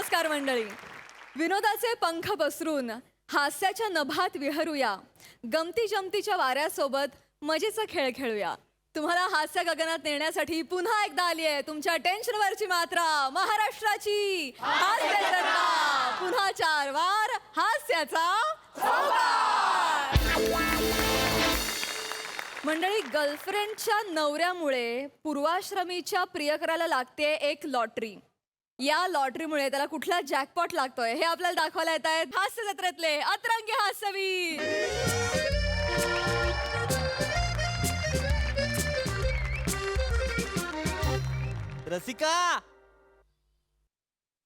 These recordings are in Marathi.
नमस्कार मंडळी. विनोदाचे पंख पसरून हास्याच्या नभात विहरूया. गमती जमतीच्या वाऱ्यासोबत मजेचा खेळ खेळूया. तुम्हाला हास्य गगनात नेण्यासाठी पुन्हा एकदा आली आहे तुमच्या टेन्शनवरची मात्रा, महाराष्ट्राची हास्यजत्रा. पुन्हा 4 वार हास्याचा सौगात. मंडळी, गर्लफ्रेंडच्या नवऱ्यामुळे पूर्वाश्रमीच्या प्रियकराला लागते एक लॉटरी. या लॉटरीमुळे त्याला कुठला जॅकपॉट लागतोय हे आपल्याला दाखवायला येत आहेत हास्य जत्रेतले अतरंगी हास्यवीर. रसिका,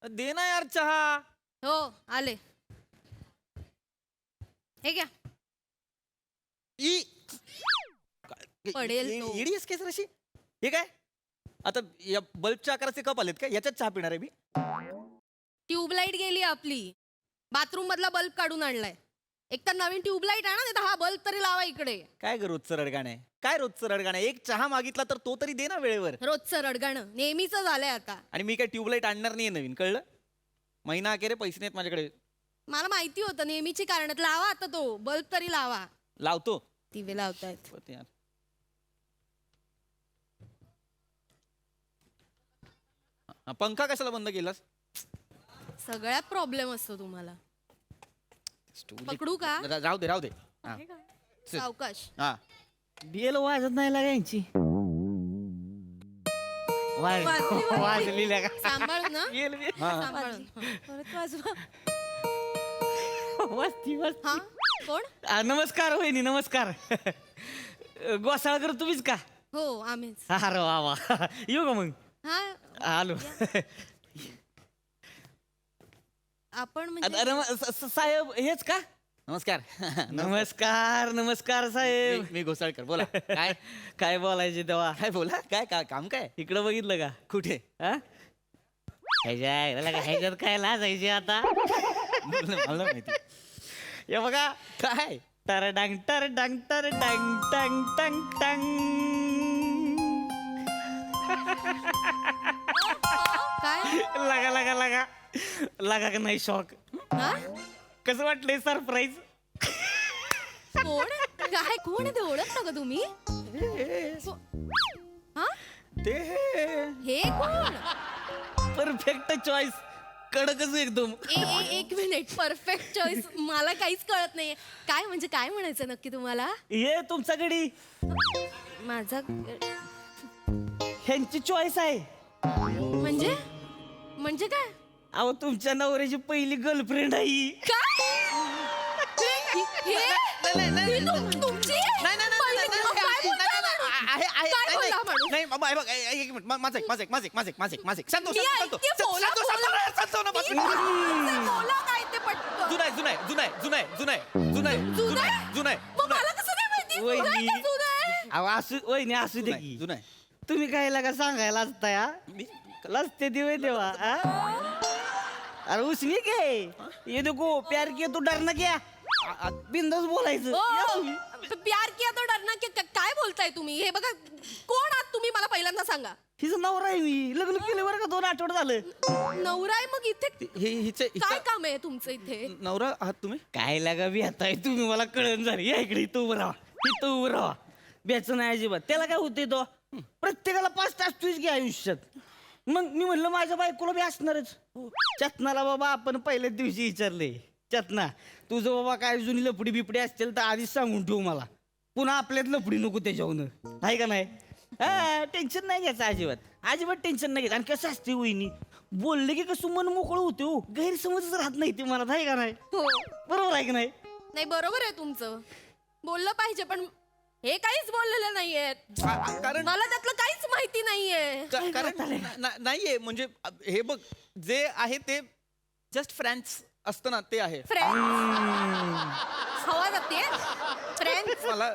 दे ना यार चहा. हो आले. हे घ्या. पडेल तो. इडीएस केस रशी. हे काय आता या बल्बच्या आकाराचे कप आलेत का? याच्यात चहा पिणार आहे मी. ट्यूबलाईट गेली आपली. बाथरूम मधला बल्ब काढून आणलाय. एक तर नवीन ट्यूबलाईट आणा, नाही तर हा बल्ब तरी लावा इकडे. काय ग रोजचं रडगाणं आहे? काय रोजचं रडगाणं आहे? एक चहा मागितला तर तो तरी दे ना वेळेवर. रोजचं रडगाणं नेहमीच झालंय आता. आणि मी काय ट्यूबलाईट आणणार नाहीये नवीन, कळलं? महिना अखेर पैसे नाहीत माझ्याकडे. मला माहिती होतं नेहमीची कारण. लावा आता तो बल्ब तरी लावा. लावतो. दिवे लावतायत. पण यार. पंखा कशाला बंद केलास? सगळ्यात प्रॉब्लेम असतो तुम्हाला. पकडू का? राहू दे राहू दे. हा. सावकाश. हा. बेल वाजत नाही लागायची. वाजली लागा. सांभाळून ना. हा. सांभाळून. परत वाजवा. वस्ती वस्ती. हा कोण? नमस्कार वहिनी, नमस्कार. गोसाळकर तुम्हीच का? हो आम्हीच. अरे वा वा. येऊ का मग? हा आलो. आपण म्हणजे साहेब हेच का? नमस्कार. नमस्कार नमस्कार साहेब. मी घोसाळकर. बोला. काय काय बोलायचे तेव्हा? काय बोला? काय काय काम काय? इकडं बघितलं का? कुठे? हा? ह्याच्यात काय लाजायचे आता? मला माहिती. हे बघा. काय? टर डांग टर डांग टर डांग टंग टंग टंग. काय? लगा लगा लगा लगा का नाही शॉक? हा? कसं वाटलंय सरप्राईज? कोण? काय कोण आहे ते? ओळखता का तुम्ही? हा? ते हे कोण? Perfect choice. कडकच एकदम. एक मिनिट. Perfect choice. मला काहीच कळत नाहीये. काय म्हणजे काय म्हणायचं नक्की तुम्हाला? हे तुमच्याकडे माझा ह्यांची चॉईस आहे. म्हणजे म्हणजे काय? अहो तुमच्या नवऱ्याची पहिली गर्लफ्रेंड आहे ही. काय? हे तुमची? काय बोलला माणूस? नाही बाबा, हे बघ, एक मिनिट. माझं ऐक. शांत हो, मी शांत हो, ऐकते, शांत हो, बोला, शांत हो, शांत हो, बोला. शांत हो ना, बस. बोला काय ते पटकन. जुनाय. मग मला कसं नाही माहिती? वहिनी. जुनं आहे का जुनं आहे? अहो असू वहिनी असू दे की. जुनाय. तुम्ही काय लागा सांगायला असता या? लसते दिवे देवा. अरे उसने काय ये देखो प्यार किया तो डरना क्या. बिंदास बोलायचं. ओ, प्यार किया तो डरना क्या. काय बोलताय तुम्ही? हे बघा, कोण आहात तुम्ही मला पहिल्यांदा सांगा. हिचं नवरा आहे मी. लग्न केलं बरं का 2 आठवडे झालं. नवरा आहे मग इथे काय काम आहे तुमचं इथे? नवरा आहात तुम्ही? काय लागा आता तुम्ही मला कळण झालं. या इकडे इथं उभं राहा. इथं उभं राहा. ब्याचं नाही अजिबात. त्याला काय होते तो प्रत्येकाला 5 तास तुझ घ्या आयुष्यात. मग मी म्हणलं माझ्या बायकोला बी असणारच. चतनाला बाबा आपण पहिल्याच दिवशी विचारले, चतना तुझं बाबा काय जुनी लफडी बिपडी असतील तर आधीच सांगून ठेवू मला. पुन्हा आपल्यात लफडी नको त्याच्याहून. आहे का नाही? हा, टेन्शन नाही घ्यायचं अजिबात. अजिबात टेन्शन नाही घ्यायचं. आणि कसं असते वहिनी, बोलले की कसं मन मोकळं होते हो. गैरसमजच राहत नाही ते मनात. आहे का नाही? हो. बरोबर आहे की नाही? नाही बरोबर आहे तुमचं. बोललं पाहिजे पण हे काहीच बोललेलं नाहीयेत. कारण मला त्यातलं काहीच माहिती नाहीये. नाहीये म्हणजे हे बघ, जे आहे ते जस्ट फ्रेंड्स असतं ना, ते आहे. हवा जाते फ्रेंड्स. मला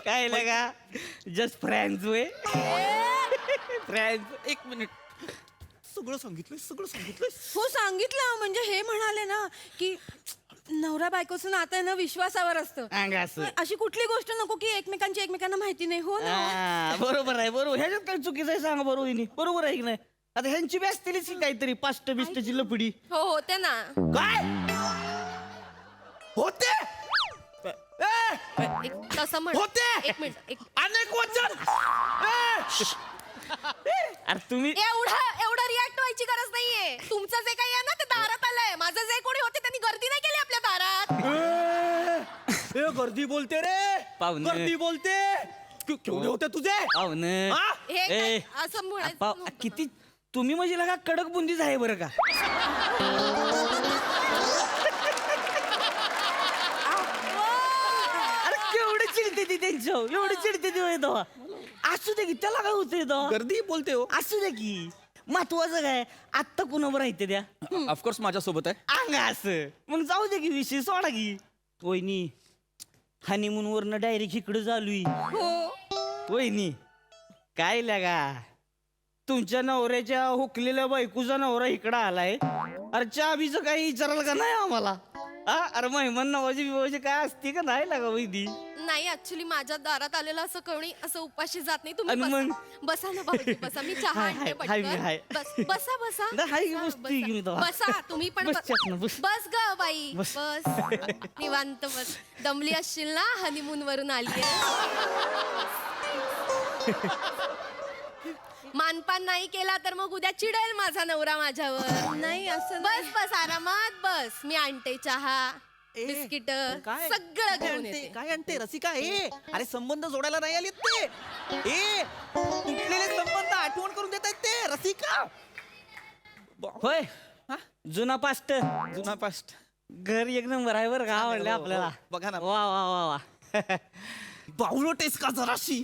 काय लागा जस्ट फ्रेंड्स वे. फ्रेंड्स. एक मिनिट. सगळं सांगितलंय. हो सांगितलं. म्हणजे हे म्हणाले ना की नवरा बायकोचं नातं आहे ना विश्वासावर असतं. अशी कुठली गोष्ट नको की एकमेकांना माहिती नाही. हो ना. बरोबर आहे. बरोबर. ह्याच्यात काही चुकीचं आहे सांगा बरोबर. बरोबर आहे की नाही? आता ह्यांची बी असतीलच की काहीतरी पास्ट बिस्टची लपडी. हो होते ना. काय होते तसं म्हण. होते. एक मिनिट. अनेक वचन अरे तुम्ही एवढा रिॲक्ट व्हायची गरज नाहीये. तुमचं जे काही आहे ना ते दारात आलंय. माझं जे कोणी होते त्यांनी गर्दी नाही केली आपल्या दारात. गर्दी बोलते रे पाहुणे. गर्दी बोलते केवढे होते तुझे पाहुणे. हा? हे ए, काय असं म्हणायचं नव्हतं. किती तुम्ही म्हणजे लगा कडक बुंदीच आहे बरं का. अरे केवढे चिडते ती त्यांच्यावर एवढे चिडते ती होय तेव्हा. असू दे की त्याला काय होतंय तेव्हा. गर्दी बोलते हो असू दे की महत्वाचं काय आत्ता कुणावर राहते द्या ऑफकोर्स माझ्यासोबत आहे अंगा असं मग जाऊ दे की विषय सोडा की. वहिनी हनीमून वरनं डायरेक्ट इकडे चालू वहिनी काय लागा तुमच्या नवऱ्याच्या हुकलेल्या बायकोचा नवरा इकडं आलाय. अरे चाबीचं काही विचाराल का नाही आम्हाला. हा अरे मेहमान नवाजी बिवाजी काय असते का नाही लागा वहिनी. नाही ऍक्च्युली माझ्या दारात आलेलं असं कोणी असं उपाशी जात नाही. तुम्ही आणि मग? बसा ना भाऊजी बसा. मी चहा हाय, आणते हाय, पटकन. हाय. बसा बसा नाही, हाय, बसा, बसतोय की मी बसा. तेव्हा. बसा तुम्ही पण बस चक ना, बस. बस ग बाई बस. बस निवांत बस. दमली असशील ना हनीमून वरून आली मानपान नाही केला तर मग उद्या चिडेल माझा नवरा माझ्यावर. नाही असं बस बस आरामात बस. मी आणते चहा बिस्किट काय सगळं घेऊन आणते? येते. काय आणते रसिका अरे संबंध जोडायला नाही आलेत ते तुटलेले संबंध आठवण करून देत आहेत ते रसिका होय हा? जुना पास्ट जुना पास्ट घर एक नंबर आहे बरं का आवडलं हो, आपल्याला. बघा ना. वा वा वा वा. बावळटेस का जराशी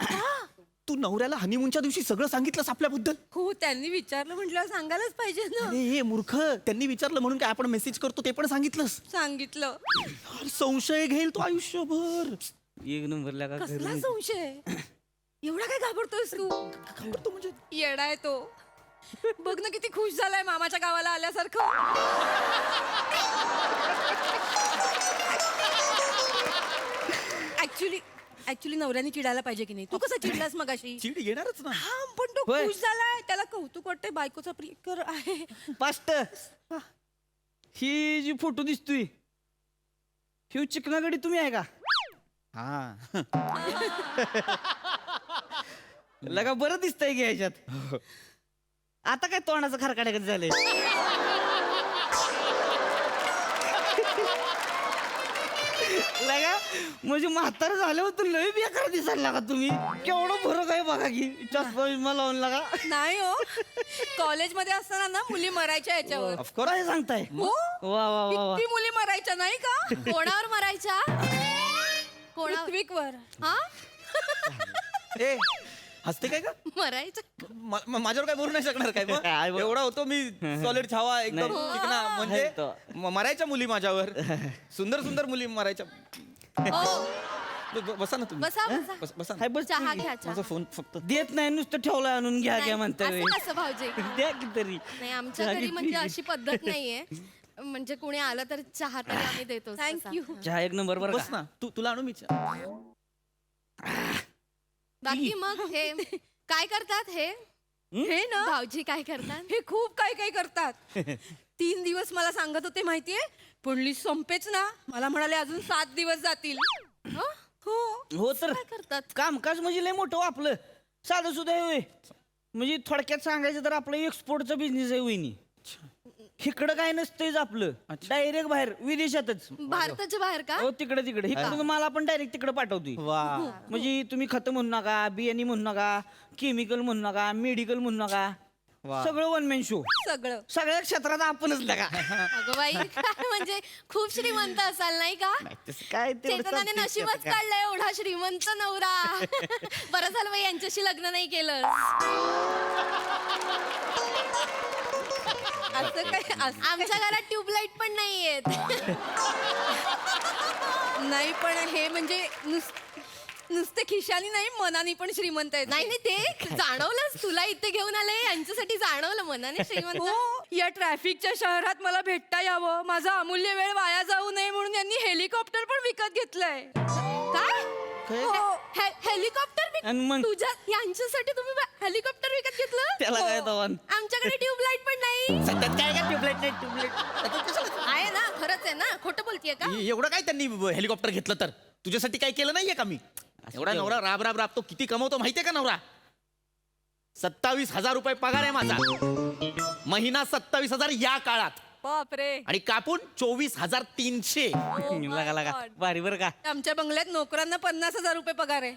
तू नवऱ्याला हनीमूनच्या दिवशी सगळं सांगितलंस आपल्याबद्दल. हो त्यांनी विचारलं म्हटलं सांगायलाच पाहिजे ना. अरे हे मूर्ख त्यांनी विचारलं म्हणून काय आपण मेसेज करतो ते पण सांगितलंस. सांगितलं. अरे, संशय घेईल तो आयुष्यभर. एक नंबरला का घर कसला संशय एवढा काय घाबरतोयस तू. घाबरतो म्हणजे येडाय तो. बघ ना किती खुश झालाय मामाच्या गावाला आल्यासारखं. ऍक्च्युली नवऱ्याने चिडायला पाहिजे की नाही. तू कसा चिडलास मगाशी. चीड येणारच ना. हा पण तो होय. खुश झालाय त्याला कौतुक वाटतंय बायकोचा प्रियकर आहे. पास्ट ही जी फोटो दिसतोय ही चिकनागडी तुम्ही आहे का. हा लगा बरं दिसतंय की ह्याच्यात. आता काय तोंडाचं खरकाड्याकडे झालंय. लगा म्हणजे म्हातार झाल्यावर तर लय बेकार दिसायला लागा तुम्ही. केवढं फरक आहे बघा की चष्मा बिस्मा लावून लागा. नाही हो कॉलेजमध्ये असताना ना मुली मरायच्या याच्यावर. ऑफकोर्स काय सांगताय. हो वा वा वा वा. किती मुली मरायच्या नाही का. कोणावर मरायच्या कोणावर ऋत्विकवर. हा ए हसते काय का मरायच्या माझ्यावर काय बोलू नाही शकणार काय मग? काय बोल- एवढा होतो मी सॉलिड छावा एकदम नाही. चिकना म्हणजे आहे तो. मरायच्या मुली माझ्यावर सुंदर सुंदर मुली मरायच्या. हो बसा ना तुम्ही बसा बसा बसा हाय ना. बस चहा घ्या चहा. माझा फोन फक्त देत नाही नुसतं ठेवलं आणून घ्या घ्या नाही, म्हणता असं कसं भाऊजी. द्या की तरी. नाही आमच्या चहा घरी घेतली. म्हणजे अशी पद्धत नाहीये. म्हणजे कोणी आलं तर चहा तरी आम्ही देतो. थँक्यू. चहा एक नंबर बरं बस का. ना तुला आणू मी चहा. बाकी मग हे काय करतात हे हे ना भाऊजी काय करतात. हे खूप काय काय करतात. 3 दिवस मला सांगत होते माहितीये पण लिस्ट संपेच ना. मला म्हणाले अजून 7 दिवस जातील. हो? हो हो तर काय करतात कामकाज म्हणजे लय मोठं हो आपलं साधं सुद्धा आहे होय. म्हणजे थोडक्यात सांगायचं तर आपलं एक्सपोर्टचा बिझनेस आहे वहिनी. इकडं काय नसतंच आपलं डायरेक्ट बाहेर विदेशातच. भारताच्या बाहेर का हो तिकडे तिकडे इकडून मला पण डायरेक्ट तिकडे पाठवतोय. वा म्हणजे तुम्ही खत म्हणू नका बियाणी म्हणू नका केमिकल म्हणू नका मेडिकल म्हणू नका वा. सगळं वन मॅन शो. सगळं सगळ्या क्षेत्रात आपणच लगा. अगं बाई काय म्हणजे खूप श्रीमंत असाल नाही का. तसं काय तेवढं चेतनाने चालतंय नशीबच त्यात काय. काढलंय एवढा श्रीमंत नवरा. बरं झालं बाई यांच्याशी लग्न नाही केलं. असं काय आमच्या घरात ट्यूबलाईट पण नाहीयेत. नाही पण हे म्हणजे नुसते खिशानी नाही मनानी पण श्रीमंत आहेत. नाही नाही ते जाणवलंच तुला इथे घेऊन आले यांच्यासाठी जाणवलं मनाने श्रीमंत. हो या ट्रॅफिकच्या शहरात मला भेटता यावं माझा अमूल्य वेळ वाया जाऊ नये म्हणून यांनी हेलिकॉप्टर पण विकत घेतलंय. काय हो. हेलिकॉप्टर आणि मग? तुझ्या यांच्यासाठी तुम्ही हेलिकॉप्टर विकत घेतलं. त्याला काय हो. तवान? आमच्या तुमच्याकडे ट्यूबलाईट पण नाही सध्यात काय काय ट्यूबलाईट नाही ट्यूबलाईट आहे ना खरंच आहे ना खोटं बोलतीये का एवढं काय त्यांनी हेलिकॉप्टर घेतलं तर तुझ्यासाठी काय केलं नाहीये का मी एवढा नवरा राब राब राबतो किती कमवतो माहितीये का नवरा 27,000 रुपये पगार आहे माझा महिना 27,000 या काळात बापरे आणि कापून 24,300 लगा लगा भारी बरं का आमच्या बंगल्यात नोकरांना 50,000 रुपये पगार आहे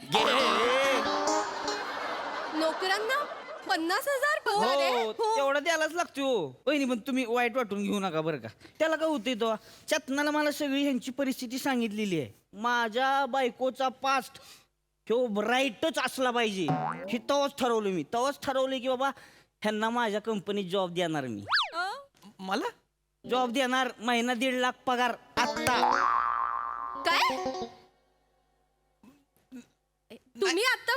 नोकरांना 50,000 पगार आहे हो तेवढा द्यायलाच लागतो वहिनी पण तुम्ही वाईट वाटून घेऊ नका बरं का त्याला काय होतंय तो चतनाला मला सगळी ह्यांची परिस्थिती सांगितलेली आहे माझ्या बायकोचा पास्ट ह्यो राईटच असला पाहिजे हे तेव्हाच ठरवलं मी तेव्हाच ठरवलं की बाबा ह्यांना माझ्या कंपनीत जॉब देणार मी मला जॉब देणार महिना 1.5 लाख पगार आत्ता काय तुम्ही आता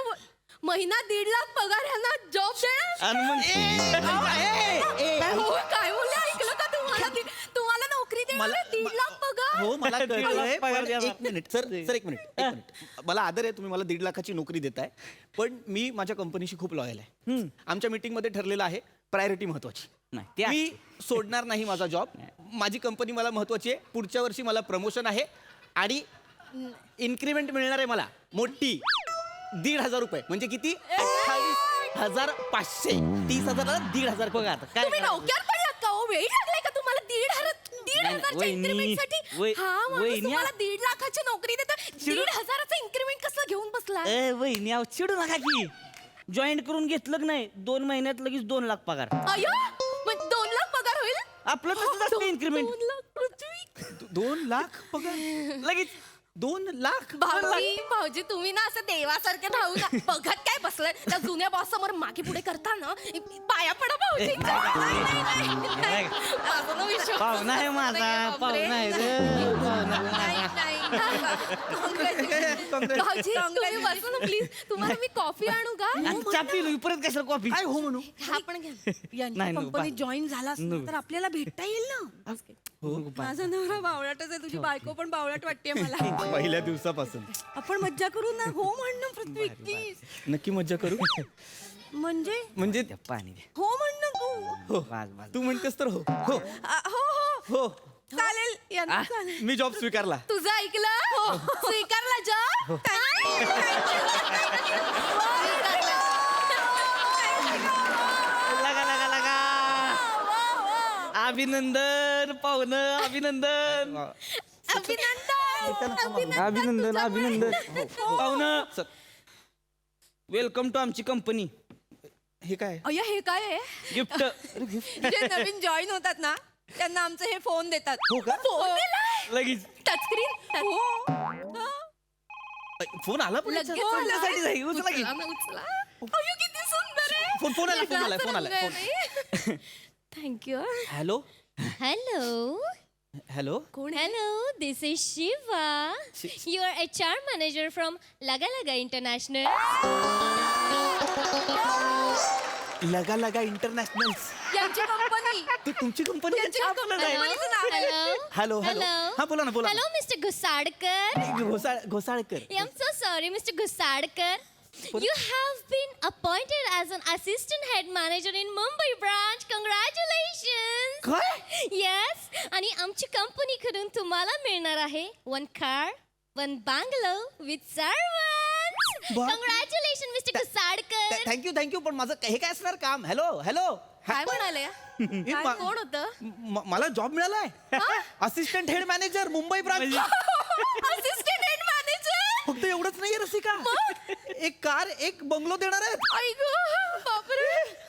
महिना 1.5 लाख पगार ह्यांना जॉब देणार आणि मग काय हो, काय बोलले ऐकलं का तुम्हाला नोकरी देणार मला- 1.5 लाख पगार हो मला कळलंय पगार पण द्या ना. एक मिनिट सर एक मिनिट मला आदर आहे तुम्ही मला 1.5 लाखाची नोकरी देताय पण मी माझ्या कंपनीशी खूप लॉयल आहे आमच्या मीटिंग मध्ये ठरलेलं आहे प्रायोरिटी महत्वाची नाही ते मी सोडणार नाही माझा जॉब माझी कंपनी मला महत्वाची आहे पुढच्या वर्षी मला प्रमोशन आहे आणि इन्क्रीमेंट मिळणार आहे मला मोठी 1,500 रुपये म्हणजे किती 28,500 30,000ला 1,500 पगार काय तुम्ही डोक्यावर पडलात का हो वेळ लागलाय का तुम्हाला 1,500च्या वहिनी, इन्क्रीमेंटसाठी हा माणूस वहिनी, तुम्हाला 1.5 लाखाची नोकरी देतो 1,500चं इन्क्रीमेंट कसं घेऊन बसला वहिनी अहो चिडू नका की जॉईन करून घेतलं की नाही 2 महिन्यात लगेच 2 लाख पगार अयो मग 2 लाख पगार होईल आपलं तसंच असतं इन्क्रीमेंट 2 लाख पृथ्वी 2 लाख पगार लगेच 2 लाख भाऊजी तुम्ही ना असं देवासारखे भाऊ ना बघत काय बसलाय त्या जुन्या बॉस समोर मागे पुढे करता ना पाया पडा भाऊजी माझा ना विश्वास पाहुणा आहे माझा बापरे. पाहुणा आहे रे, पाहुणा आहे माझा. भाऊजी तुम्ही बसा ना प्लीज तुम्हाला मी कॉफी आणू का आता चहा पिलो परत कशाला कॉफी काय हो म्हणू हा पण घ्या नाही, नको, कंपनीत बा- जॉईन झाला असता तर आपल्याला भेटता येईल ना माझा नवरा बावळाटच आहे तुझी बायको पण बावळाट वाटते मला पहिल्या दिवसापासून आपण मज्जा करू ना हो म्हणणं पृथ्वी प्लीज नक्की मज्जा करू म्हणजे म्हणजे द्या, पाणी द्या हो म्हणणं तू हो वाज वाज तू म्हणतेस तर हो हो हो हो हो चालेल यांना चालेल मी जॉब स्वीकारला तुझं ऐकलं हो स्वीकारला जॉब लगा लगा लगा अभिनंदन पाहुणं अभिनंदन अभिनंदन अभिनंदन पाहुणं वेलकम टू आमची कंपनी हे काय अय्या हे काय आहे गिफ्ट जे नवीन जॉईन होतात ना त्यांना आमचे हे फोन देतात हो का? फोन दिलाय लगेच टचस्क्रीन फोन आला पण लगेच याचा? आला. उचला की, उचला की. उचला ना, उचला. अय्यो, किती सुंदर आहे. फोन आला, फोन आला, फोन आला, रंग आहे. Thank you hello Hello. हॅलो कोण आहे? Hello, this is Shiva. You are HR manager from Laga Laga International. लगा लगा इंटरनॅशनल यांची कंपनी ती तुमची कंपनी यांची कंपनीचं नाव आहे. Hello. हॅलो हॅलो हा बोला ना बोला Hello, Mr. Gusadkar. Ghosalkar I'm so sorry, Mr. Gusadkar. You have been appointed as an assistant head manager in Mumbai branch. Congratulations. काय Yes. आणि आमची कंपनीकडून तुम्हाला मिळणार आहे 1 car, 1 bungalow with servants. बाप- Congratulations, Mr. Gusadkar. थँक्यू पण माझं हे काय असणार काम हॅलो हॅलो काय म्हणाले हे काय मा- कोण होतं मला जॉब मिळालाय assistant head manager Mumbai branch assistant head manager फक्त एवढंच नाहीये रसिका एक कार एक बंगलो देणार आहेत आई गं, बापरे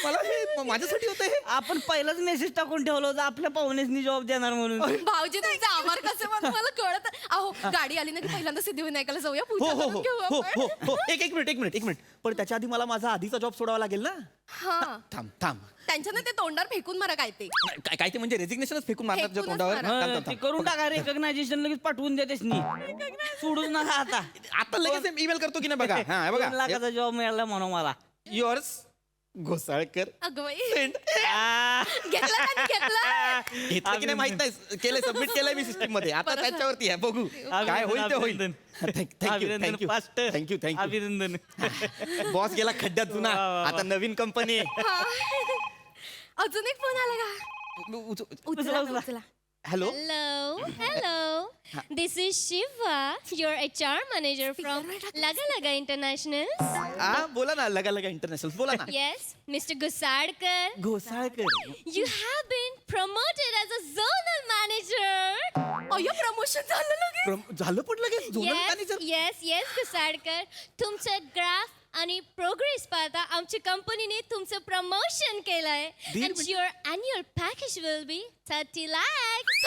मला हे माझ्यासाठी होतं हे आपण पहिलाच मेसेज टाकून ठेवलं होतं आपल्या पाहुण्यासनी जॉब देणार म्हणून भाऊजी तुमचा आभार कसं मानू मला कळत अहो गाडी आली ना की पहिल्यांदा सिद्धिविनायकाला जाऊया हो पूजा हो करून हो घेऊ हो आपण. हो हो एक मिनिट पण त्याच्या आधी मला माझा आधीचा जॉब सोडावा लागेल ना हा थांब त्यांच्या ना ते तोंडावर फेकून मारा काय ते काय ते म्हणजे रेजिग्नेशनच फेकून मारतात तुझ्या फेकूनच तोंडावर मारा. थांब, थांब, ते थांब. करून टाका रेकग्नायझेशन लगेच पाठवून द्या त्यासनी सोडूच नका आता आता लगेच ईमेल करतो की नाही बघा हा हे 2 बघा लाखाचा जॉब मिळाला म्हणून मला युअर्स घोसाळकर अगं बाई Send. घेतला का? घेतला घेतलं की नाही माहित नाही केलंय सबमिट केलंय मी सिस्टीम मध्ये आता त्याच्यावरती आहे बघू काय होईल ते होईल अभिनंदन थँक्यू फास्ट थँक्यू अभिनंदन बॉस गेला खड्ड्यात जुना वा, वा, वा. आता नवीन कंपनी अजून एक फोन आला का? उचला, उचला. उचला. Hello Hello. This is Shiva, your HR manager from Laga Laga International. हा बोला ना, लगा लगा इंटरनॅशनल बोला ना. Yes, Mr. Gusadkar. Ghosalkar. You have been promoted as a zonal manager. अय्यो प्रमोशन झालं लगेच. झालं पण लगेच zonal Yes, manager. yes, Gusadkar. तुमचं ग्राफ आणि प्रोग्रेस पाहता आमच्या कंपनीने तुमचं प्रमोशन केलंय. And your annual package will be 30 lakhs.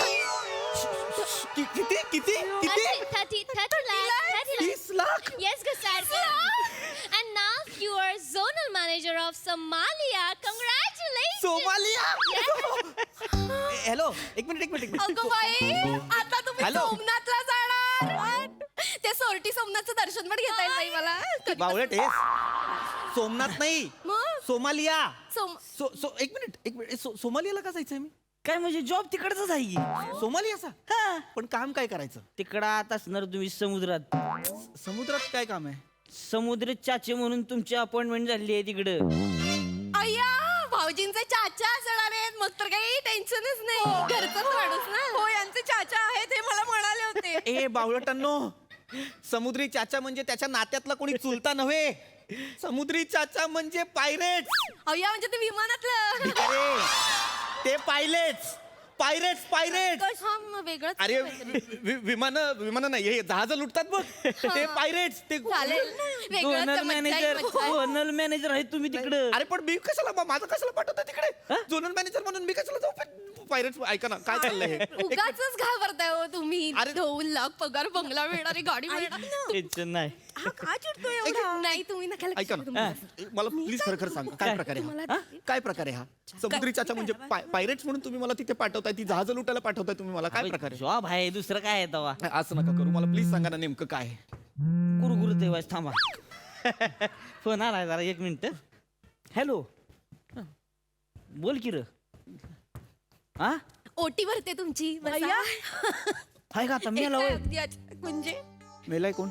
किती किती 30 lakhs. 30 lakh. Yes, Gusadkar. And now you are zonal manager of Somalia. Congratulations. Somalia. Hello एक मिनिट. अगं बाई, आता तुम्ही हॅलो. सोमनाथला जाणार. ते सोरटी सोमनाथचं दर्शन पण घेता येईल ताई मला. बावळट आहेस. सोमनाथ नाही, मग? सोमालिया. सोम एक मिनिट सोमालियाला का जायचंय मी? काय म्हणजे जॉब तिकडच आहे की सोमालियाचा. हा पण काम काय करायचं? तिकडं आत असणार तुम्ही समुद्रात. समुद्रात काय काम आहे? समुद्र चाचे म्हणून तुमची अपॉइंटमेंट झाली आहे तिकडं. अय्या भाऊजींचे चाचा असणार आहेत, मग तर काही टेन्शनच नाही. घरचाच माणूस ना. हो यांचे चाचा आहेत हे मला म्हणाले होते. ए बावळटांनो, समुद्री चाचा म्हणजे त्याच्या नात्यातला कोणी चुलता नव्हे. समुद्री चाचा म्हणजे पायरेट्स. अय्या म्हणजे ते विमानातलं. अरे ते पायलेट्स पायरेट्स. हा, मग वेगळंच अरे काहीतरी. विमान नाही, हे जहाज लुटतात बघ. ते पायरेट्स ते. चालेल वेगळंच झोनल मज्जा मॅनेजर आहे, मज्जा आहे. झोनल मॅनेजर आहे तुम्ही तिकडं. अरे पण मी कशाला माझं कशाला पाठवतं तिकडे? झोनल मॅनेजर म्हणून मी कशाला जाऊ? पायरेट्स ऐका ना, काय चाललंय हे? उगाचच घाबरताय हो तुम्ही. अरे. 2 लाख पगार, बंगला मिळणारी गाडी मिळणार. टेन्शन नाही. हा का चिडतोय एवढा? नाही तुम्ही नका लक्ष ऐका देऊ ना, तुम्ही. मला प्लीज खरं सांगा, काय प्रकार आहे हा? काय प्रकार आहे हा? समुद्री चाचा म्हणजे पायरेट्स म्हणून तुम्ही मला तिथे पाठवताय, ती जहाज लुटायला पाठवताय तुम्ही मला, काय प्रकार आहे? जॉब आहे दुसरं काय आहे तवा. असं नका करू, मला प्लीज सांगा ना नेमकं काय आहे. कुरकुर तेव्हाच थांबा. फोन आलाय जरा 1 मिनिट. हॅलो बोल की र. हा ओटी भरते तुमची. बसा. हाय का आता एक मेला काय होय? अगदी अचानक म्हणजे मेलाय कोण?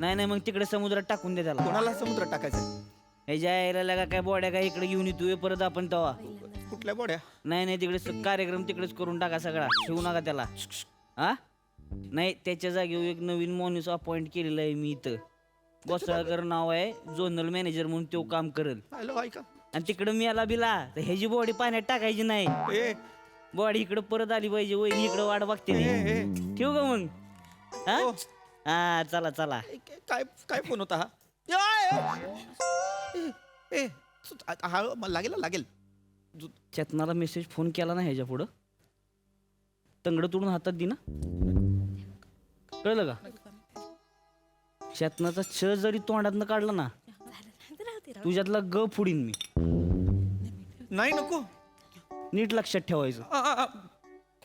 नाही मग तिकडे समुद्रात टाकून दे त्याला. कोणाला समुद्रात टाकायचं? ह्याच्या यायला लागा काय बोड्या काय इकडे घेऊन येतोय परत आपण तवा. कुठल्या बोड्या? नाही तिकडे कार्यक्रम तिकडेच करून टाका सगळा. ठेवू नका त्याला. हा नाही त्याच्या जागेवर एक नवीन माणूस अपॉइंट केलेला आहे मी इथं. गोसाळकर नाव आहे, झोनल मॅनेजर म्हणून तो काम करेल. हॅलो ऐका. आणि तिकडं मी याला बिला तर ह्याची बॉडी पाण्यात टाकायची नाही. ए बॉडी इकडं परत आली पाहिजे. वहिनी इकडं वाट बघते नाही. ठेवू का मग? हा हो. हा चला. काय काय फोन होता हा? ए हा लागेल. चेतनाला मेसेज फोन केला ना ह्याच्या पुढं तंगड तोडून हातात दि ना. कळलं का? चेतनाचा छ जरी तोंडातनं काढला ना तुझ्यातला ग फुडीन मी. नाही नको. नीट लक्षात ठेवायचं.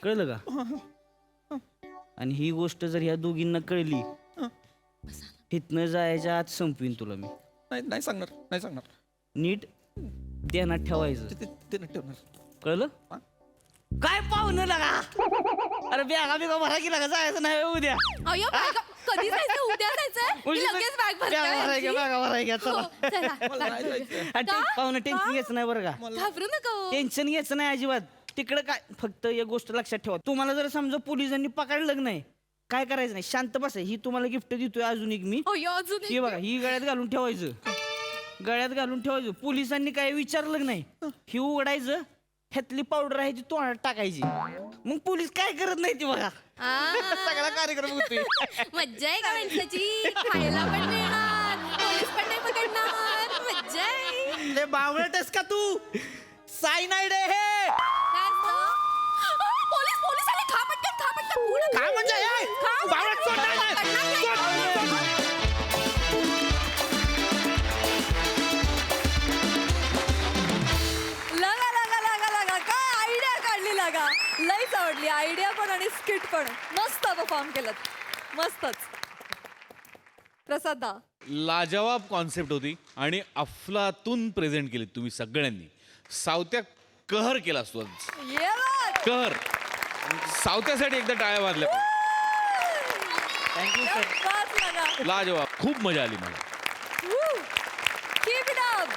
कळलं का? आणि ही गोष्ट जर ह्या दोघींना कळली हितनं जायच्या आत संपवीन तुला मी. नाही सांगणार. नीट ध्यानात ठेवायचं. ते नाही ठेवणार. कळलं? काय पाहुणं लागा. अरे बिगा भरा की लागा जायचं नाही उद्या. अय्यो बॅग कधी जायचं? उद्या जायचं? मी लगेच बॅग भरते. भराय चला. मला नाही जायचं. पाहुणं टेन्शन घ्यायचं नाही बरं का. घाबरू नका हो. टेन्शन घ्यायचं नाही अजिबात. तिकडं काय फक्त एक गोष्ट लक्षात ठेवा. तुम्हाला जर समजा पोलिसांनी पकडलं नाही काय करायचं नाही, शांत बसाय. ही तुम्हाला गिफ्ट देतोय अजून एक मी. अय्यो अजून ही बघा ही गळ्यात घालून ठेवायचं. पोलिसांनी काय विचारलं नाही ही उघडायचं. ह्यातली पावडर आहे ती तोंडात टाकायची. मग पोलीस काय करत नाही ती बघा. सगळा कार्यक्रम होतोय. मज्जा आहे का माणसाची. खायला पण मिळणार, पोलीस पण नाही पकडणार. मज्जा आहे. ले बावळटस का तू? सायनाइड आहे हे. काय असतं? पोलीस आले. खा पटकन. पुढं खा. काय म्हणजे हे? खा. बावळट सोड नाही. लागा काय आयडिया काढली लागा. लईच आवडली आयडिया पण आणि स्किट पण. मस्त परफॉर्म केलं. मस्तच. प्रसादा लाजवाब कॉन्सेप्ट होती आणि अफलातून प्रेझेंट केली तुम्ही सगळ्यांनी. सावत्या कहर केला असतो. ये बात. कहर. सावत्यासाठी एकदा टाळ्या वाजल्या पाहिजे. Thank you sir. बात लागा. लाजवाब. खूप मजा आली मला. Keep it up.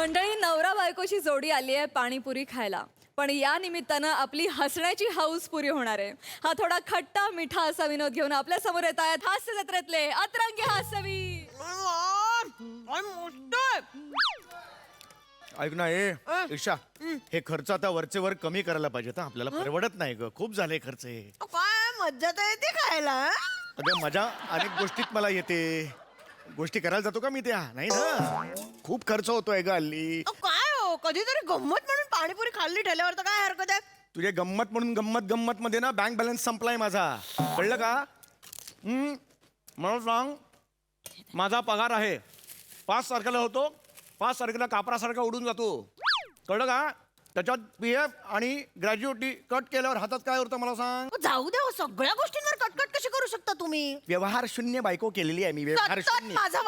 मंडळी, नवरा बायकोची जोडी आली आहे पाणीपुरी खायला. पण या निमित्तानं आपली हसण्याची हौस पुरी होणार आहे. हा थोडा खट्टा मिठा असा विनोद घेऊन आपल्या समोर येत आहेत हास्य जत्रेतले अतरंगी हास्यवीर. ऐक ना ईशा, हे खर्च आता वरचे वर कमी करायला पाहिजे. आपल्याला परवडत नाही ग, खूप झाले खर्च हे. काय मज्जा तर येते खायला. अगं मजा अनेक गोष्टीत मला येते. गोष्टी करायला जातो का मी त्या? नाही ना, खूप खर्च होतोय ग हल्ली. काय हो, कधीतरी गंमत म्हणून पाणीपुरी खाल्ली ठेल्यावर तर काय हरकत आहे. तुझे गंमत म्हणून गंमत मध्ये ना बँक बॅलन्स संपलाय माझा, कळलं का? मला सांग, माझा पगार आहे 5 तारखेला होतो, 5 तारखेला कापरासारखा उडून जातो, कळलं का? त्याच्यात PF आणि ग्रॅज्युएटी कट केल्यावर हातात काय उरतं मला सांग? जाऊ द्या हो, सगळ्या गोष्टींवर कटकट कशी करू शकता तुम्ही. व्यवहार शून्य बायको केलेली आहे मी, व्यवहार सतत शून्य. माझा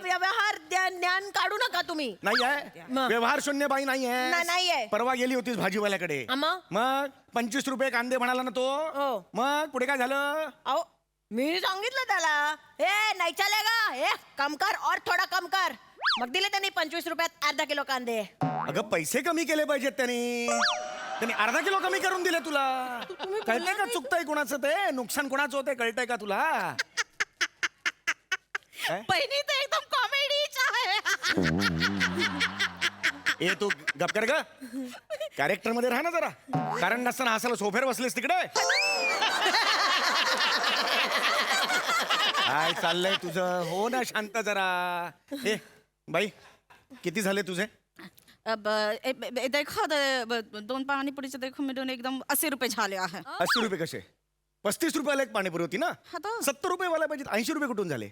व्यवहार ज्ञान काढू नका तुम्ही. नाही आहे, मग? व्यवहार शून्य बाई नाही नाही आहे. परवा गेली होतीस भाजीवाल्याकडे, मग? मग 25 रुपये कांदे म्हणाला ना तो. हो. मग पुढे काय झालं? अहो मी सांगितलं त्याला, हे नाही चालेगा, हे कम कर और थोडा कम कर. मग दिले त्यांनी 25 रुपयात अर्धा किलो कांदे. अगं पैसे कमी केले पाहिजेत त्यांनी अर्धा किलो कमी करून दिले तुला. कळतंय का चुकतंय कुणाचं ते? नुकसान कुणाचं होतंय कळतंय का तुला? बहिणी तर एकदम कॉमेडीच आहे. ए तू गप कर ग, कॅरेक्टर मध्ये राहा ना जरा. कारण नसताना हसायला सोफ्यावर बसलेस तिकडे. काय चाललंय तुझं? हो ना शांत जरा. ए बाई, किती झाले तुझे? देखो 2 पाणीपुरीचे देखो मिळून एकदम 80 रुपये झाले आहे. 80 रुपये कसे? 35 रुपयाला एक पाणीपुरी होती ना. हा तर. 70 रुपये वाला पाहिजे, 80 रुपये कुठून झाले?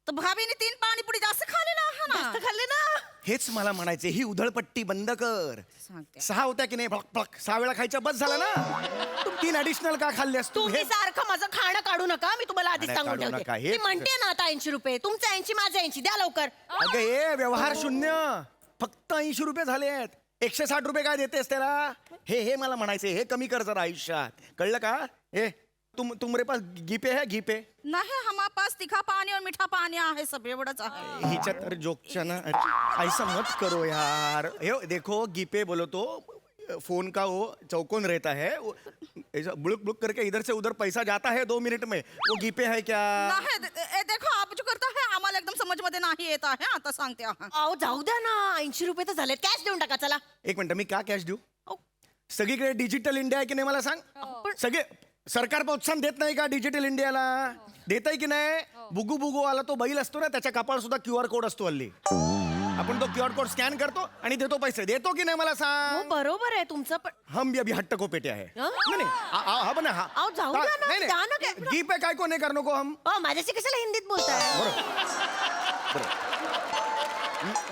तर भाभीने 3 पाणीपुरी जास्त खाल्लेला आहे ना. जास्त खाल्ले ना. हेच मला म्हणायचे, ही उधळपट्टी बंद कर. सांगते. 6 होत्या की नाही? फळक फळक 6 वेळा खायच्या बस झाला ना. तू 3 ऍडिशनल का खाल्ल्यास तू? तुम्ही सारखं माझं खाणं काढू नका, मी तुम्हाला आधीच खाणं सांगून काढू ठेवते. नका, हे- मी म्हणते ना आता 80 रुपये, तुमचं 80 माझं 80, द्या लवकर. अगं ए व्यवहार शून्य, फक्त 80 रुपये झाले आहेत. 160 रुपये काय देतेस त्याला? हे मला म्हणायचे, हे कमी कर जरा आयुष्यात, कळलं का? हे तुमरे पास गीपे है गीपे? नाही, हमारे पास तीखा पाणी और मीठा पाणी आहे, सब एवढंच आहे. हिच्या तर जोकच्या ना, ऐसा मत करो यार. हे देखो गीपे बोलो तो फोन का वो चौकोन रहता है, वो ऐसा बुड़ुक बुड़ुक करके इधर से उधर पैसा जाता है 2 मिनट में. वो गीपे है क्या? नाही, देखो आप जो करता है आम्हाला एकदम समज मध्ये नाही येत आहे. आता सांगते आहे. अहो जाऊ द्या ना, 80 रुपये तर झालेत, कॅश देऊन टाका चला. 1 मिनिट, मी का कॅश देऊ? सगळीकडे डिजिटल इंडिया आहे की नाही मला सांग? पण सगळे सरकार प्रोत्साहन देत नाही का डिजिटल इंडियाला? देत आहे की नाही? बुगू बुगू आला तो बैल असतो ना, त्याच्या कपाळ सुद्धा QR कोड असतो हल्ली. आपण तो QR कोड स्कॅन करतो आणि देतो पैसे. देतो की नाही मला हो सांग? बरोबर आहे तुमचं, पण हम भी अभी हट्ट को पेटे आहे. नाही नाही, हा बना हा. अहो, जाऊ द्या ना, नाही, द्या ना नाही. काय. गीप आहे काय को नाही करनो को हम. माझ्याशी कशाला हिंदीत बोलताय?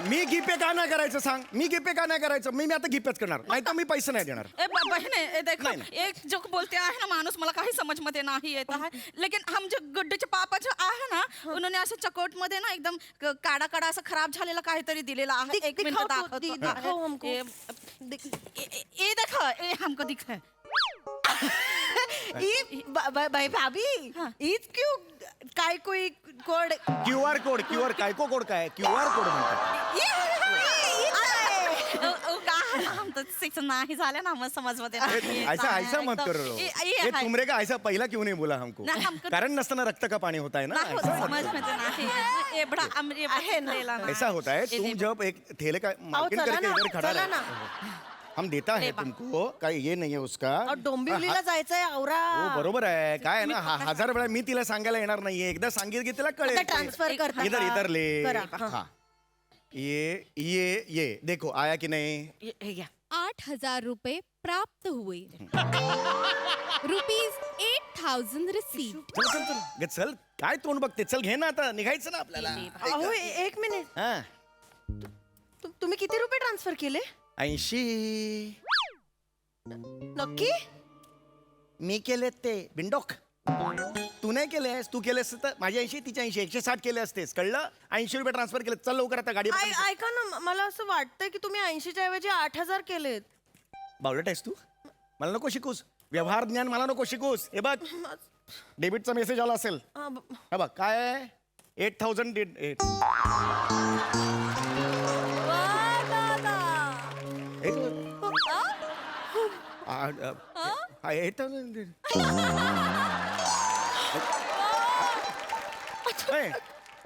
मी गीपे का नाही करायचं सांग? मी गीपे का नाही करायचं? मी आता गीपेच करणार, नाही तर मी पैसे नाही देणार. बहने देखो, नाही. एक जो बोलते आहे ना माणूस, मला काही समज मध्ये नाही येत आहे. लेकिन हम जो गुड्डेचे पापा जो आहे ना, उन्होंने असं चकोट मध्ये ना एकदम काडा असं खराब झालेला काहीतरी दिलेला आहे. एक मिनिट दिखाओ तो, दाखवतो. दिखाओ हमको. ये देखो, ये हमको दिख है. भाभी ईद क्यों काय कोई कोड QR कोड काय को कोड काय? QR कोड म्हणतात. हम तो शिक्षण नाही झाले ना, मग समज मध्ये नाही येत ऐसा आहे. ऐसा मत एकदम- करो. ये ये है. तुमरे का ऐसा पहला क्यों नहीं बोला हमको? नहीं, हमको- कारण नसताना रक्त का पानी होता है ना. नाही, ऐसा मत समज करो. मध्ये नाही. ये बड़ा आहे ना. ऐसा होता है, तुम जब एक ठेले का मार्केट चला करके ना, इधर खड़ा चला रहते, हम देता है तुमको, काय ये नहीं है उसका. डोंबिवलीला जायचंय औरा. हो बरोबर आहे. काय आहे ना, 1000 वेळा मी तिला सांगायला येणार नाहीये. एकदा सांगितलं की तिला कळेल. आता ट्रान्सफर करता इधर का? इधर ले. करा. हाँ ये देखो आया कि नहीं? हे घ्या. 8,000 रुपये प्राप्त हुए. ₹8,000 रिसीव्ड. चल चल चल गे, चल काय तोंड बघते? चल घे ना, आता निघायचं ना आपल्याला. अहो 1 मिनिट, हा तुम्ही किती रुपये ट्रान्सफर केले 80 नक्की? मी केले ते बिंडोक. तू नाही केलेस, तू केलेस तर माझे 80 तिच्या 80 160 केले असतेस, कळलं? 80 रुपये ट्रान्सफर केले. चल लवकर आता गाडी पकड. ऐका ना, मला असं वाटतंय की तुम्ही 80च्या ऐवजी 8,000 केलेत. बावलट आहेस तू, मला नको शिकूस. व्यवहार ज्ञान मला नको शिकूस. हे बघ, डेबिटचा मेसेज आला असेल. हे बघ काय 8,000 8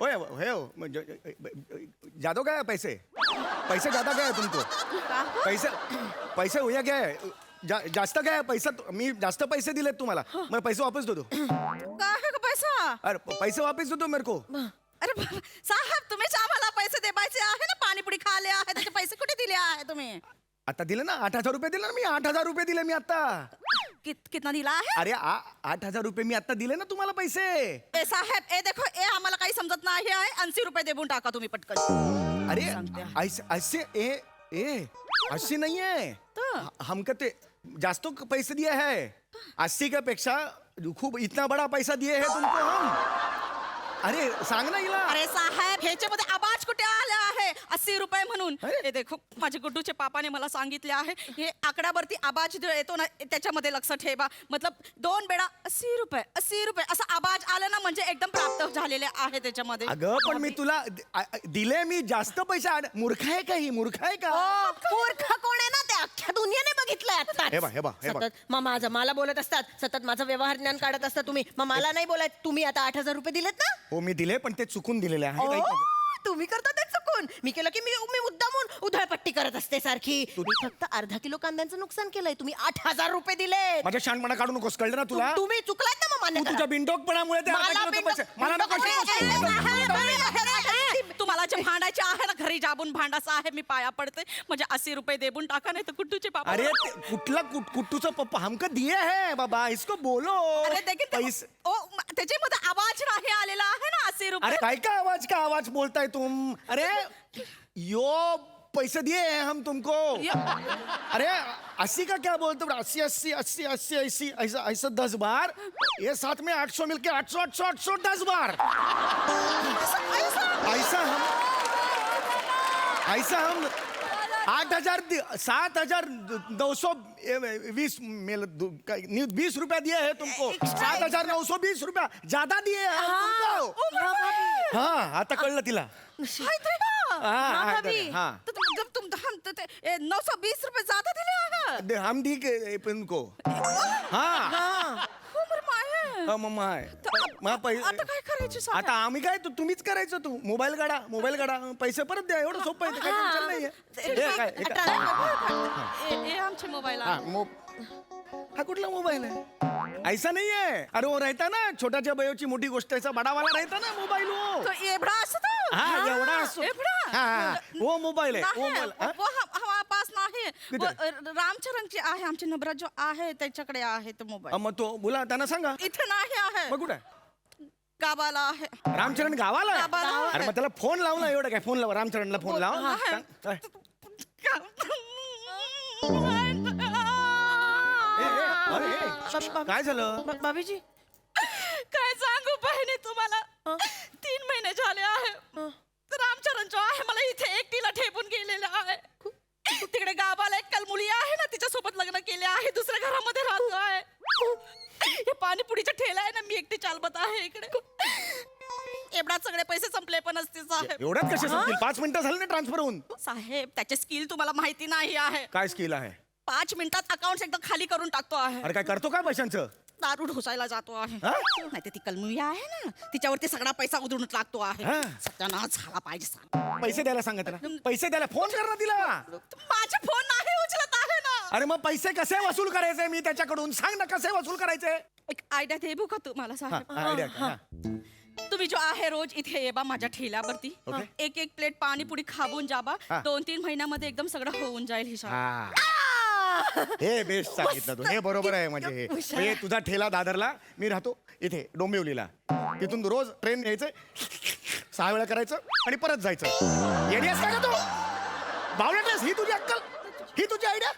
ओए हे जादो क्या है पैसे पैसे ज्यादा क्या है तुमको पैसे पैसे होया क्या है जास्त काय आहे पैसा मी जास्त पैसे दिलेत तुम्हाला मग पैसे वापस देतो काय आहे का पैसा अरे पैसे वापस देतो मेरे को अरे साहेब तुम्हीच आम्हाला पैसे द्यायचे आहे ना पाणीपुरी खाले आहे त्याचे पैसे कुठे दिले आहे तुम्ही आता दिले ना 8,000 रुपये दिले ना मी 8,000 रुपये दिले मी आता कितना दिला आहे अरे 8,000 रुपये मी आता दिले ना तुम्हाला पैसे ए साहेब ए देखो ए आम्हाला काही समजत नाही आहे 80 रुपये देऊन टाका तुम्ही पटकन अरे ऐसे ऐसे नहीं है हमको ते जास्त पैसे दिए है 80 के पेक्षा खूप इतना बड़ा पैसा दिए है तुमको हम अरे सांग ना हिला अरे साहेब ह्याच्यामध्ये आवाज कुठे आले आहे 80 रुपये म्हणून अरे. हे देखो माझे गुड्डूचे पापाने मला सांगितले आहे हे आकड्यावरती आवाज जो येतो ना त्याच्यामध्ये लक्ष ठेवा मतलब 2 वेळा 80 रुपये असा आवाज आला ना म्हणजे एकदम प्राप्त झालेले आहे त्याच्यामध्ये अगं पण मी तुला दिले मी जास्त पैसे मूर्ख आहे का ही मूर्ख आहे का मूर्ख कोण आहे ना ते अख्ख्या दुनियाने बघितलंय हे बघ, हे बघ, हे बघ. सतत मग माझं मला बोलत असतात सतत माझं व्यवहार ज्ञान काढत असता तुम्ही मग मला नाही बोलायचं तुम्ही आता 8,000 रुपये दिलेत ना हो मी दिले पण ते चुकून दिलेले आहे ओ, ऐक माझं. तुम्ही करता ते चुकून मी केलं की मी मुद्दामून उधळपट्टी करत असते सारखी मी फक्त अर्धा किलो कांद्यांचं नुकसान केलंय तुम्ही 8,000 रुपये दिले माझ्या शानपणा काढू नकोस कळलं ना तुला तुम्ही चुकलात ना मग मान्य तू करा. तुझ्या बिनडोकपणामुळे ते मला अर्धा किलोचे बिनडोक- पैसे- मला नको तुम्हाला जे भांडायचे आहे ना घरी जाबून भांडायचं आहे मी पाया पडते म्हणजे 80 रुपये देऊन टाका नाही तर गुड्डूचे पापा अरे कुठला कुट्टूचा पप्पा हमको दिए है बाबा इसको बोलो अरे देखील पैसे त्याच्यामध्ये आवाज नाही आलेला आहे ना 80 रुपये अरे काय का आवाज बोलताय तुम अरे यो पैसे दिए हैं हम तुमको अरे 80 का क्या बोलते हो 80 ऐसा 10 बार ये साथ में 800 मिलके 800 10 बार ऐसा हम 7,920 रुपया दिए हैं तुमको 7,920 रुपया ज्यादा दिए हैं हम तुमको हाँ आता कळलं तिला हाँ तो जब तुम हम 920 रुपये ज्यादा दिले आहे हम दी के तुमको हाँ मम्मा आहे आता काय करायचं साहेब? आता आम्ही काय तुम्हीच करायचं तू मोबाईल काढा पैसे परत द्या एवढं सोपं आहे ते, काही टेन्शन नाहीये हे काय, हे काय? ए आमचे मोबाईल हा, हा कुठला मोबाईल आहे ऐसा नहीं है अरे वो रहता ना छोटाच्या बयोची मोठी गोष्ट ऐसा बडा वाला रहता ना मोबाईल वो तो एवढा असतो हा एवढा असतो एवढा हा वो मोबाईल आहे वो नाही, मोबाईल हा? वो हमारे पास नाही किती? वो रामचरणची आहे आमचे नंबर जो आहे त्याच्याकडे आहे तो मोबाईल मग तो बोला त्यांना सांगा इथे नाही आहे मग कुठे आहे? गावाला आहे रामचरण गावाला आहे? गावाला आहे. अरे मग त्याला फोन लाव ना एवढं काय फोन लाव रामचरणला फोन लाव हा. सांग, काय? अरे काय झालं भाभीजी काय सांगू बहिणी तुम्हाला 3 महिने झाले आहे रामचरण जो आहे मला इथे एकटीला ठेवून गेलेला आहे तिकडे गावाला एक कलमुली आहे ना तिच्यासोबत लग्न केले आहे दुसऱ्या घरामध्ये राहतो आहे हे पाणीपुरीचा ठेला आहे ना मी एकटी चालवत आहे इकडे एवढा सगळे पैसे संपले पण असते साहेब एवढ्यात कसे संपतील 5 मिनिटं झाली ना ट्रान्सफर होऊन साहेब त्याचे स्किल तुम्हाला माहिती नाही आहे काय स्किल आहे 5 मिनिटात अकाउंट एकदम खाली करून टाकतो आहे अरे काय करतो काय पैशांचं दारू ढोसायला जातो आहे हा? नाही ती कलमुली आहे ना तिच्यावरती सगळा पैसा उधळून टाकतो आहे हा. सत्यानाश झाला पाहिजे साहेब. पैसे द्यायला सांगा त्याला पैसे द्यायला फोन कर ना तिला माझा फोन नाही उचलत आहे ना अरे मग पैसे कसे वसूल करायचे मी त्याच्याकडून सांग ना कसे वसूल करायचे एक आयडिया देऊ का तुम्हाला साहेब आयडिया तुम्ही जो आहे रोज इथे ये बा माझ्या ठेल्यावरती ओके. एक प्लेट पाणीपुरी खाऊन जाबा हा. 2-3 महिन्यामध्ये एकदम सगळं होऊन जाईल हिसाब हे बेस्ट सांगितलं तू हे बरोबर आहे म्हणजे हे तुझा ठेला दादरला मी राहतो इथे डोंबिवलीला तिथून रोज ट्रेन घ्यायचं 6 वेळा करायचं आणि परत जायचं येडीस का तू बावळटस ही तुझी अक्कल ही तुझी आयडिया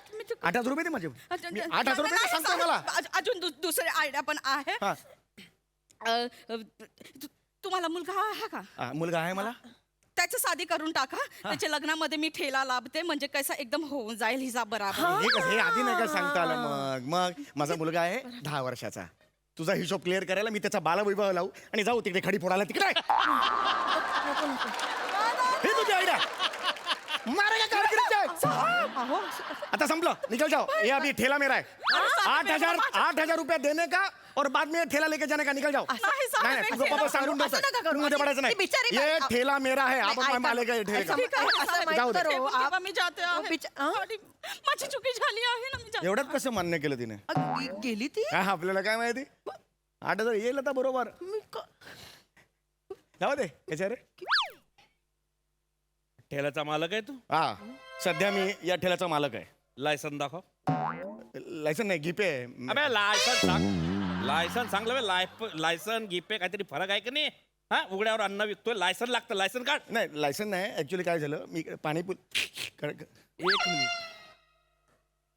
8,000 रुपये दे माझे मी 8,000 रुपये दे, सांगतो मला अजून दुसरे आयडिया पण आहे हा. तुम्हाला मुलगा आहे का मुलगा आहे मला त्याची शादी करून टाका त्याच्या लग्नामध्ये मी ठेला लाभते म्हणजे कसं एकदम होऊन जाईल हिसाब बराबर हे आधी नाही का सांगता आलं मग माझा मुलगा आहे 10 वर्षाचा तुझा हिशोब क्लिअर करायला मी त्याचा बालवैभव लावू आणि जाऊ तिकडे खडी फोडायला तिकडे ही तुझी आयडिया मारेगा कारगिरी चेक। आता संपलं, निकल जाओ, ये अभी ठेला मेरा है। 8,000 रुपया देने का और बाद में ये ठेला लेके जाने का, निकल जाओ। नाही, साहेब, नाही, मी तुझं ठेला पप्पा सांगून असं नका करू. मध्ये पडायचं ती बिचारी नाही, ये बाई- ठेला मेरा है, आप ऐका- मालेगा ये ठेले ऐका- का। असं माहित जाऊ दे. करो, ठेवून आप- ठेवा, मी जाते आहे. बिचा- हं? आणि माझी चुकी झाली आहे ना, मी जाते. एवढ्यात कसं मान्य केलं तिने? गेली ती काय आपल्याला काय माहिती? 8,000 येईल आता बरोबर. जाऊ दे, कशा रे? ठेल्याचा मालक आहे तू हा, सध्या मी या ठेल्याचा मालक आहे. लायसन दाखव लायसन नाही, गिपे आहे. अबे लायसन सांग, लायसन सांगलं लायसन गीपे काहीतरी फरक आहे का नाही? हा, उघड्यावर अन्न विकतोय, लायसन लागतं, लायसन काढ. नाही, लायसन नाही, ऍक्च्युली काय झालं, मी पाणीपुरी एक मिनिट,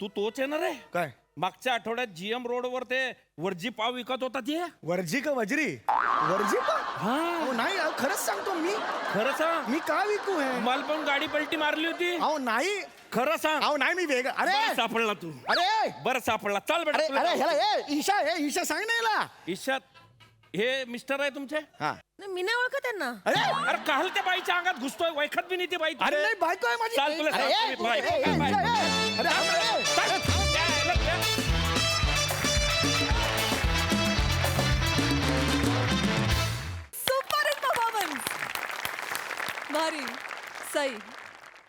तू तोच येणार आहे? काय मागच्या आठवड्यात जीएम रोडवर ते वर्जी पाव विकत होता ते? वर्जी का वजरी? वर्जी का? अहो, नाही अहो, खरंच सांगतो मी. खरं सांग, मी का विकू हे? मला पण गाडी पलटी मारली होती. अहो नाही, खरं सांग. अहो नाही, मी वेगळं. अरे बरं सापडला तू, अरे बरं सापडला. चाल बेटा अरे तुला अरे जाऊ. ह्याला ईशा सांग ना याला. ईशात हे मिस्टर आहे तुमचे? हा, नाही, मी नाही ओळखत त्यांना. अरे अरे काल त्या बाईच्या अंगात घुसतोय, वैखत बी नाही ती बाई तुझे. अरे नाही, बायको आहे माझी. चाल तुला अरे, सांगतो मी, बाय, ए, ए, बाय, बाय. ए, अरे, अरे, चाल, चाल, चाल, चाल. सुपर परफॉर्मन्स, भारी. सई.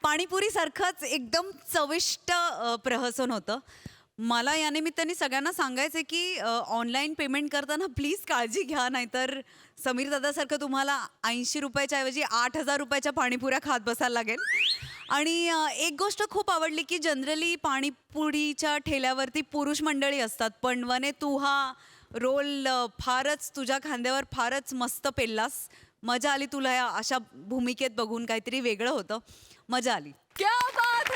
पाणीपुरी सारखंच एकदम चविष्ट प्रहसन होतं. मला या निमित्ताने सगळ्यांना सांगायचं की ऑनलाईन पेमेंट करताना प्लीज काळजी घ्या, नाहीतर समीर दादासारखं तुम्हाला 80 रुपयाच्या ऐवजी 8,000 रुपयाच्या पाणीपुऱ्या खात बसायला लागेल. आणि एक गोष्ट खूप आवडली की जनरली पाणीपुरीच्या ठेल्यावरती पुरुष मंडळी असतात, पण वने तू हा रोल फारच तुझ्या खांद्यावर फारच मस्त पेललास. मजा आली तुला या अशा भूमिकेत बघून, काहीतरी वेगळं होतं, मजा आली. क्या बात